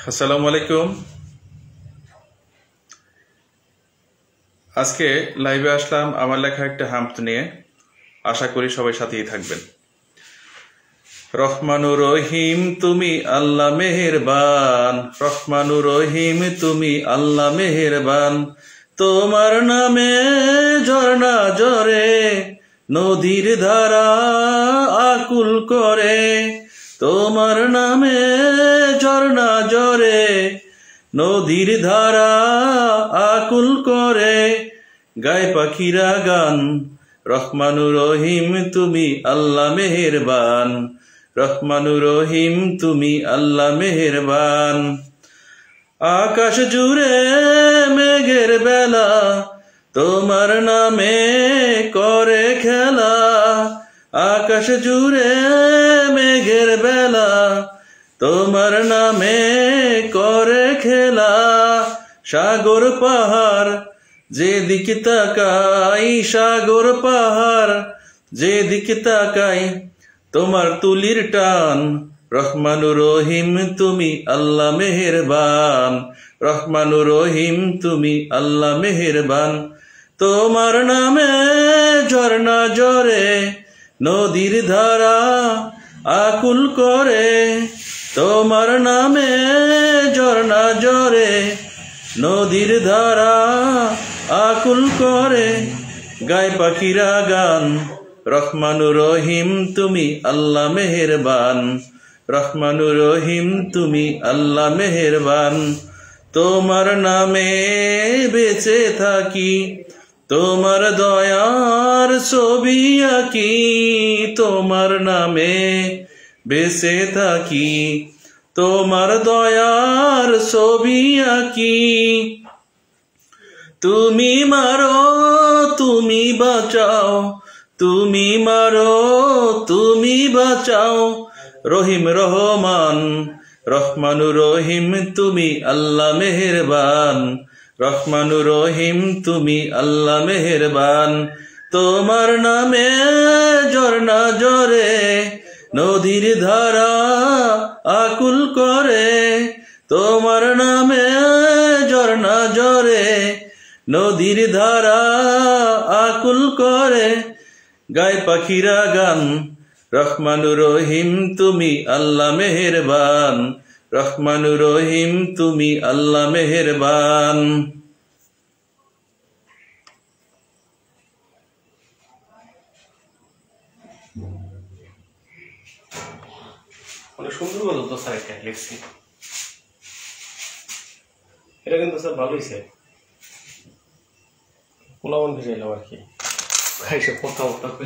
আসসালামু আলাইকুম। আজকে লাইভে আসলাম আমার লেখা একটা হামদ নিয়ে। আশা করি সবাই সাথেই থাকবেন। রহমানুর রহিম তুমি আল্লাহ মেহেরবান, রহমানুর রহিম তুমি আল্লাহ মেহেরবান। তোমার নামে ঝর্ণা ঝরে, নদীর ধারা আকুল করে। তোমার নামে ঝর্ণা ঝরে, নদীর ধারা আকুল করে। গায় পাখিরা গান, রহমানুর রহিম তুমি আল্লাহ মেহেরবান, রহমানুর রহিম তুমি আল্লাহ মেহেরবান। আকাশ জুড়ে মেঘের বেলা, তোমার নামে করে খেলা। আকাশ জুড়ে মেঘের বেলা, তোমার নামে করে খেলা। সাগর পাহাড় যেদিকে তাকাই, সাগর পাহাড় যেদিকে তাকাই, তোমার তুলির টান। রহমানুর রহিম তুমি আল্লাহ মেহেরবান, রহমানুর রহিম তুমি আল্লাহ মেহেরবান। তোমার নামে ঝর্ণা ঝরে, নদীর ধারা আকুল করে। তোমার নামে ঝর্ণা ঝরে, নদীর ধারা আকুল করে। গায় পাখিরা গান, রহমানুর রহিম তুমি আল্লাহ মেহেরবান, রহমানুর রহিম তুমি আল্লাহ মেহেরবান। তোমার নামে বেঁচে থাকি, তোমার দয়ার ছবি আঁকি। তোমার নামে বেঁচে থাকি, তোমার দয়ার ছবি আঁকি। তুমি মারো তুমি বাঁচাও, তুমি মারো তুমি বাঁচাও। রহিম রহমান, রহমানুর রহিম তুমি আল্লাহ মেহেরবান, রহমানুর রহিম তুমি আল্লাহ মেহেরবান। তোমার নামে ঝর্ণা ঝরে, নদীর ধারা আকুল করে। তোমার নামে ঝর্ণা ঝরে, নদীর ধারা আকুল করে। গায় পাখিরা গান, রহমানুর রহিম তুমি আল্লাহ মেহেরবান, রহমানুর রহিম তুমি আল্লাহ মেহেরবান। অনেক সুন্দর বলো তো স্যার, একটা লিখছি, এটা কিন্তু স্যার ভালোই স্যার। পোলাবন ভেজে এলাম আর কি, খাইছে কথা বলতে